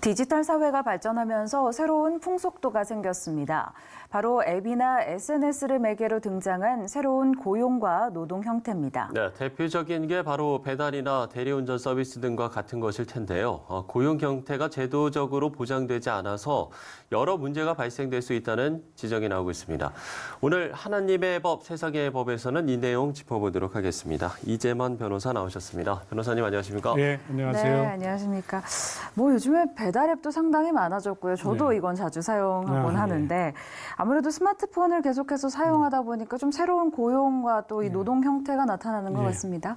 디지털 사회가 발전하면서 새로운 풍속도가 생겼습니다. 바로 앱이나 SNS를 매개로 등장한 새로운 고용과 노동 형태입니다. 네, 대표적인 게 바로 배달이나 대리운전 서비스 등과 같은 것일 텐데요. 고용 형태가 제도적으로 보장되지 않아서 여러 문제가 발생될 수 있다는 지적이 나오고 있습니다. 오늘 하나님의 법, 세상의 법에서는 이 내용 짚어보도록 하겠습니다. 이재만 변호사 나오셨습니다. 변호사님 안녕하십니까? 네, 안녕하세요. 네, 안녕하십니까. 요즘에 배달 앱도 상당히 많아졌고요. 저도 이건 자주 사용하곤 하는데 아무래도 스마트폰을 계속해서 사용하다 보니까 좀 새로운 고용과 또 이 노동 형태가 나타나는 것 같습니다.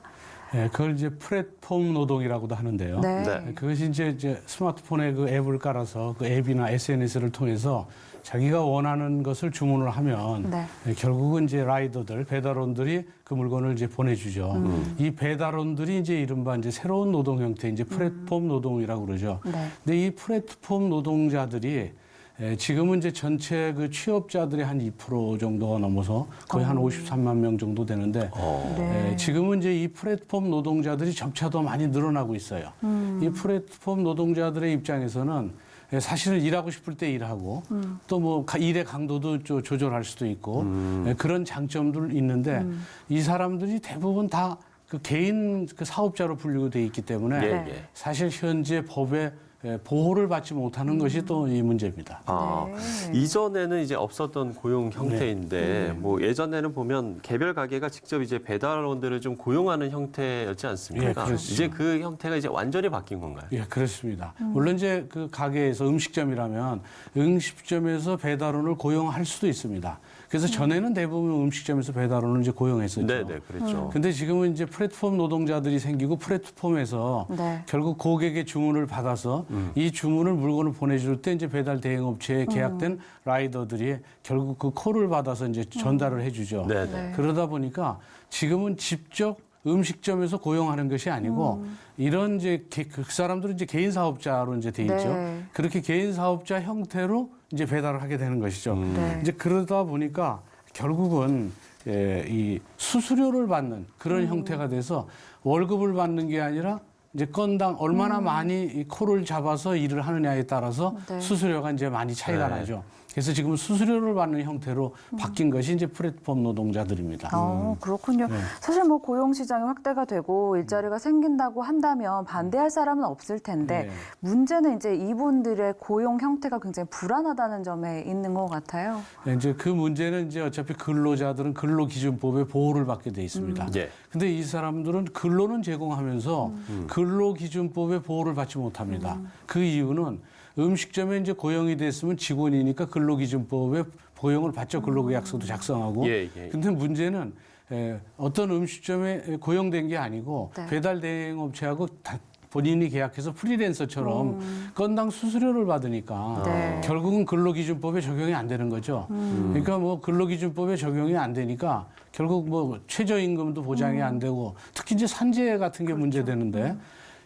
네, 그걸 이제 플랫폼 노동이라고도 하는데요. 네. 그것이 이제 스마트폰에 그 앱을 깔아서 그 앱이나 SNS를 통해서 자기가 원하는 것을 주문을 하면 결국은 이제 라이더들, 배달원들이 그 물건을 이제 보내주죠. 이 배달원들이 이제 이른바 이제 새로운 노동 형태, 이제 플랫폼 노동이라고 그러죠. 근데 이 플랫폼 노동자들이 지금은 이제 전체 그 취업자들의 한 2% 정도가 넘어서 거의 한 53만 명 정도 되는데 지금은 이제 이 플랫폼 노동자들이 점차 더 많이 늘어나고 있어요. 이 플랫폼 노동자들의 입장에서는 사실은 일하고 싶을 때 일하고 또 뭐 일의 강도도 조절할 수도 있고 그런 장점들 있는데 이 사람들이 대부분 다 그 개인 그 사업자로 분류가 돼 있기 때문에 사실 현재 법에 보호를 받지 못하는 것이 또 이 문제입니다. 이전에는 이제 없었던 고용 형태인데 뭐 예전에는 보면 개별 가게가 직접 이제 배달원들을 좀 고용하는 형태였지 않습니까? 이제 그 형태가 이제 완전히 바뀐 건가요? 예, 그렇습니다. 물론 이제 그 가게에서 음식점이라면 음식점에서 배달원을 고용할 수도 있습니다. 그래서 전에는 대부분 음식점에서 배달원을 이제 고용했었죠. 네, 그렇죠. 근데 지금은 이제 플랫폼 노동자들이 생기고 플랫폼에서 결국 고객의 주문을 받아서 이 주문을 물건을 보내줄 때 이제 배달 대행업체에 계약된 라이더들이 결국 그 콜을 받아서 이제 전달을 해주죠. 그러다 보니까 지금은 직접 음식점에서 고용하는 것이 아니고 이런 이제 그 사람들은 이제 개인 사업자로 이제 돼 있죠. 그렇게 개인 사업자 형태로 이제 배달을 하게 되는 것이죠. 이제 그러다 보니까 결국은 이 수수료를 받는 그런 형태가 돼서 월급을 받는 게 아니라 이제 건당 얼마나 많이 이 콜을 잡아서 일을 하느냐에 따라서 수수료가 이제 많이 차이가 나죠. 그래서 지금 수수료를 받는 형태로 바뀐 것이 이제 플랫폼 노동자들입니다. 그렇군요. 사실 뭐 고용 시장이 확대가 되고 일자리가 생긴다고 한다면 반대할 사람은 없을 텐데 문제는 이제 이분들의 고용 형태가 굉장히 불안하다는 점에 있는 것 같아요. 이제 그 문제는 이제 어차피 근로자들은 근로기준법에 보호를 받게 돼 있습니다. 근데 이 사람들은 근로는 제공하면서 근로기준법에 보호를 받지 못합니다. 그 이유는 음식점에 이제 고용이 됐으면 직원이니까 근로기준법에 고용을 받죠. 근로계약서도 작성하고. 근데 문제는 어떤 음식점에 고용된 게 아니고 배달 대행업체하고 본인이 계약해서 프리랜서처럼 건당 수수료를 받으니까 결국은 근로기준법에 적용이 안 되는 거죠. 그러니까 뭐 근로기준법에 적용이 안 되니까 결국 뭐 최저임금도 보장이 안 되고 특히 이제 산재 같은 게 문제되는데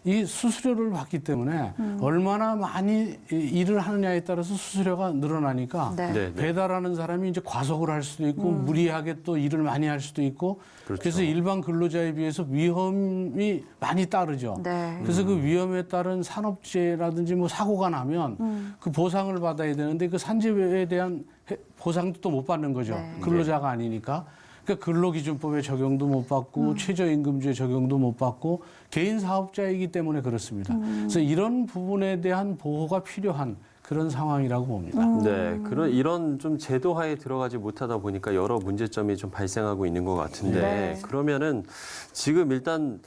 이 수수료를 받기 때문에 얼마나 많이 일을 하느냐에 따라서 수수료가 늘어나니까 배달하는 사람이 이제 과속을 할 수도 있고 무리하게 또 일을 많이 할 수도 있고 그래서 일반 근로자에 비해서 위험이 많이 따르죠. 그래서 그 위험에 따른 산업재해라든지 뭐 사고가 나면 그 보상을 받아야 되는데 그 산재에 대한 보상도 또 못 받는 거죠. 근로자가 아니니까. 그러니까 근로기준법의 적용도 못 받고 최저임금제 적용도 못 받고 개인 사업자이기 때문에 그렇습니다. 그래서 이런 부분에 대한 보호가 필요한 그런 상황이라고 봅니다. 이런 좀 제도화에 들어가지 못하다 보니까 여러 문제점이 좀 발생하고 있는 것 같은데 그러면은 지금 일단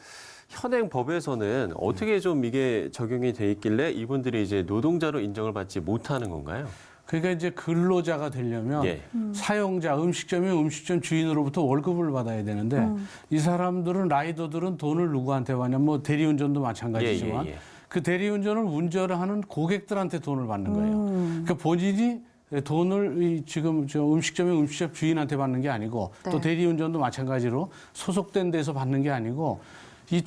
현행 법에서는 어떻게 좀 이게 적용이 돼 있길래 이분들이 이제 노동자로 인정을 받지 못하는 건가요? 그러니까 이제 근로자가 되려면 사용자, 음식점이 음식점 주인으로부터 월급을 받아야 되는데 이 사람들은 라이더들은 돈을 누구한테 받냐? 뭐 대리운전도 마찬가지지만 그 대리운전을 운전하는 고객들한테 돈을 받는 거예요. 그러니까 본인이 돈을 지금 저 음식점의 음식점 주인한테 받는 게 아니고 또 대리운전도 마찬가지로 소속된 데서 받는 게 아니고 이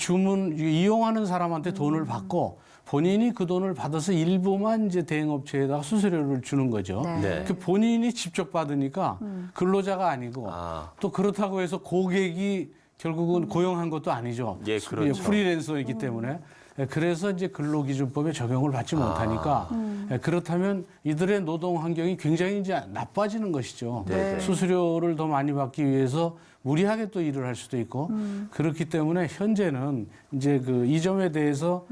이용하는 사람한테 돈을 받고 본인이 그 돈을 받아서 일부만 이제 대행업체에다가 수수료를 주는 거죠. 그 본인이 직접 받으니까 근로자가 아니고 또 그렇다고 해서 고객이 결국은 고용한 것도 아니죠. 그렇죠. 프리랜서이기 때문에. 그래서 이제 근로기준법에 적용을 받지 못하니까 그렇다면 이들의 노동 환경이 굉장히 이제 나빠지는 것이죠. 네. 수수료를 더 많이 받기 위해서 무리하게 또 일을 할 수도 있고 그렇기 때문에 현재는 이제 그 이 점에 대해서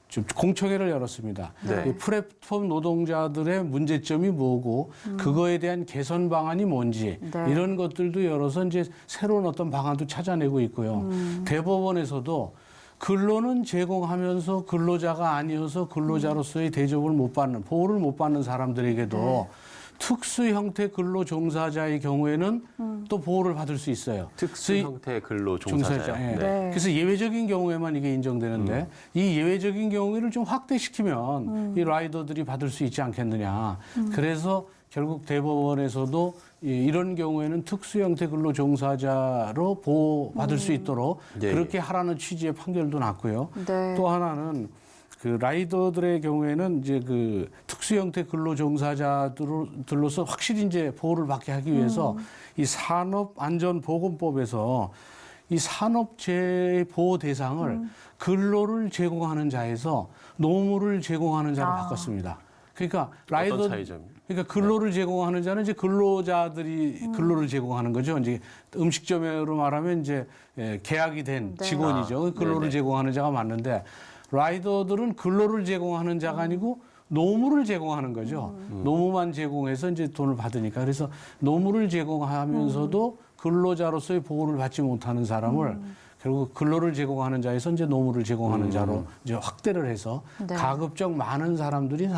좀 공청회를 열었습니다. 네. 이 플랫폼 노동자들의 문제점이 뭐고 그거에 대한 개선 방안이 뭔지 네. 이런 것들도 열어서 이제 새로운 어떤 방안도 찾아내고 있고요. 대법원에서도 근로는 제공하면서 근로자가 아니어서 근로자로서의 대접을 못 받는 보호를 못 받는 사람들에게도 특수 형태 근로 종사자의 경우에는 또 보호를 받을 수 있어요. 특수 형태 근로 종사자요. 예. 네. 그래서 예외적인 경우에만 이게 인정되는데 이 예외적인 경우를 좀 확대시키면 이 라이더들이 받을 수 있지 않겠느냐. 그래서 결국 대법원에서도 이런 경우에는 특수 형태 근로 종사자로 보호받을 수 있도록 예, 그렇게 하라는 취지의 판결도 났고요. 네. 또 하나는 그 라이더들의 경우에는 이제 그 특수 형태 근로 종사자들로서 확실히 이제 보호를 받게 하기 위해서 이 산업안전보건법에서 이 산업재해 보호 대상을 근로를 제공하는 자에서 노무를 제공하는 자로 바꿨습니다. 그러니까 어떤 차이점이요? 그러니까 근로를 제공하는 자는 이제 근로자들이 근로를 제공하는 거죠. 이제 음식점으로 말하면 이제 계약이 된 네. 직원이죠. 근로를 네네. 제공하는 자가 맞는데 라이더들은 근로를 제공하는 자가 아니고 노무를 제공하는 거죠. 노무만 제공해서 이제 돈을 받으니까. 그래서 노무를 제공하면서도 근로자로서의 보호를 받지 못하는 사람을 결국 근로를 제공하는 자에서 이제 노무를 제공하는 자로 이제 확대를 해서 네. 가급적 많은 사람들이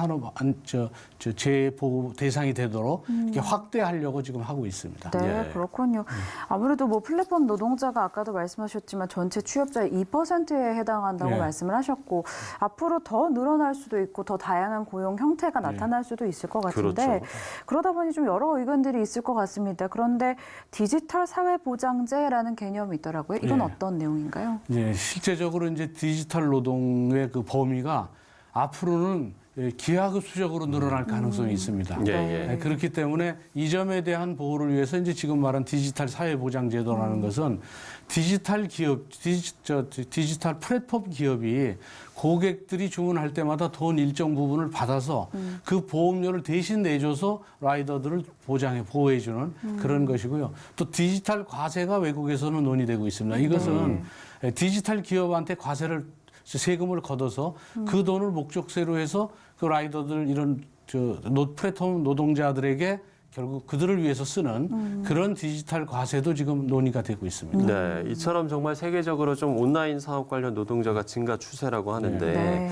재해 보호 대상이 되도록 이렇게 확대하려고 지금 하고 있습니다. 네, 예. 그렇군요. 아무래도 뭐 플랫폼 노동자가 아까도 말씀하셨지만 전체 취업자의 2%에 해당한다고 네. 말씀을 하셨고 앞으로 더 늘어날 수도 있고 더 다양한 고용 형태가 나타날 수도 있을 것 같은데 그렇죠. 그러다 보니 좀 여러 의견들이 있을 것 같습니다. 그런데 디지털 사회보장제라는 개념이 있더라고요. 이건 네. 어떤 내용인가요? 네, 실제적으로 이제 디지털 노동의 그 범위가 앞으로는 기하급수적으로 늘어날 가능성이 있습니다. 예, 예. 네, 그렇기 때문에 이 점에 대한 보호를 위해서 이제 지금 말한 디지털 사회보장제도라는 것은 디지털 기업, 디지털 플랫폼 기업이 고객들이 주문할 때마다 돈 일정 부분을 받아서 그 보험료를 대신 내줘서 라이더들을 보호해주는 그런 것이고요. 또 디지털 과세가 외국에서는 논의되고 있습니다. 이것은 디지털 기업한테 과세를 세금을 걷어서 그 돈을 목적세로 해서 그 라이더들 이런 플랫폼 노동자들에게 결국 그들을 위해서 쓰는 그런 디지털 과세도 지금 논의가 되고 있습니다. 네, 이처럼 정말 세계적으로 좀 온라인 사업 관련 노동자가 증가 추세라고 하는데 네.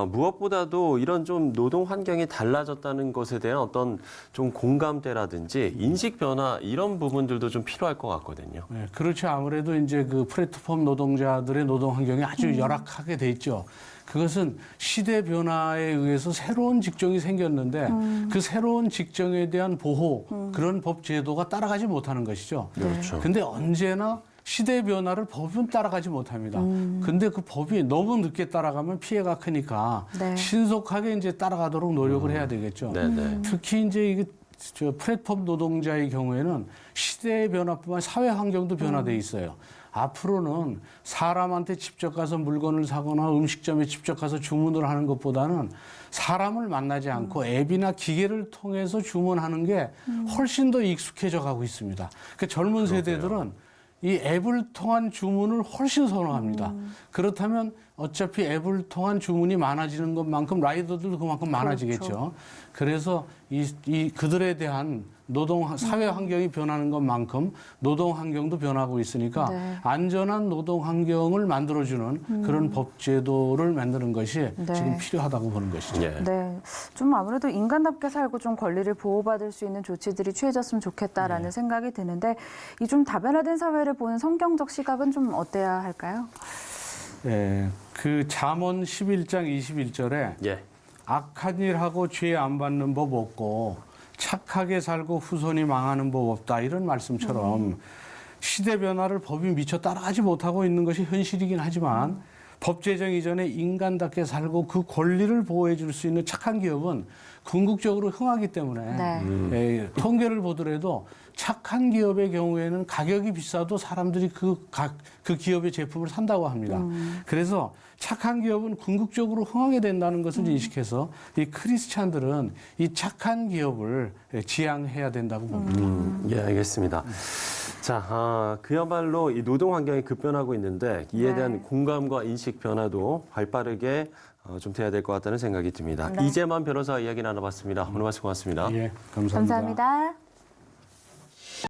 무엇보다도 이런 좀 노동 환경이 달라졌다는 것에 대한 어떤 좀 공감대라든지 인식 변화 이런 부분들도 좀 필요할 것 같거든요. 네, 그렇죠. 아무래도 이제 그 플랫폼 노동자들의 노동 환경이 아주 열악하게 돼 있죠. 그것은 시대 변화에 의해서 새로운 직종이 생겼는데 그 새로운 직종에 대한 보호 그런 법 제도가 따라가지 못하는 것이죠. 그렇죠. 근데 언제나 시대 변화를 법은 따라가지 못합니다. 근데 그 법이 너무 늦게 따라가면 피해가 크니까 네. 신속하게 이제 따라가도록 노력을 해야 되겠죠. 네네. 특히 이제 이게 플랫폼 노동자의 경우에는 시대의 변화뿐만 아니라 사회 환경도 변화돼 있어요. 앞으로는 사람한테 직접 가서 물건을 사거나 음식점에 직접 가서 주문을 하는 것보다는 사람을 만나지 않고 앱이나 기계를 통해서 주문하는 게 훨씬 더 익숙해져 가고 있습니다. 그러니까 젊은 세대들은 이 앱을 통한 주문을 훨씬 선호합니다. 그렇다면 어차피 앱을 통한 주문이 많아지는 것만큼 라이더들도 그만큼 많아지겠죠. 그래서 이 그들에 대한 노동 사회 환경이 변하는 것만큼 노동 환경도 변하고 있으니까 네. 안전한 노동 환경을 만들어주는 그런 법 제도를 만드는 것이 네. 지금 필요하다고 보는 것이죠. 예. 네, 좀 아무래도 인간답게 살고 좀 권리를 보호받을 수 있는 조치들이 취해졌으면 좋겠다라는 생각이 드는데 이 좀 다변화된 사회를 보는 성경적 시각은 좀 어때야 할까요? 예, 그 잠언 11장 21절에 예. 악한 일하고 죄 안 받는 법 없고 착하게 살고 후손이 망하는 법 없다 이런 말씀처럼 시대 변화를 법이 미처 따라가지 못하고 있는 것이 현실이긴 하지만 법 제정 이전에 인간답게 살고 그 권리를 보호해 줄 수 있는 착한 기업은 궁극적으로 흥하기 때문에 네. 통계를 보더라도 착한 기업의 경우에는 가격이 비싸도 사람들이 그 기업의 제품을 산다고 합니다. 그래서 착한 기업은 궁극적으로 흥하게 된다는 것을 인식해서 이 크리스찬들은 이 착한 기업을 지향해야 된다고 봅니다. 예, 알겠습니다. 자, 그야말로 이 노동 환경이 급변하고 있는데 이에 대한 공감과 인식 변화도 발빠르게 좀 돼야 될 것 같다는 생각이 듭니다. 네. 이재만 변호사 이야기 나눠봤습니다. 오늘 말씀 고맙습니다. 예, 감사합니다. 감사합니다.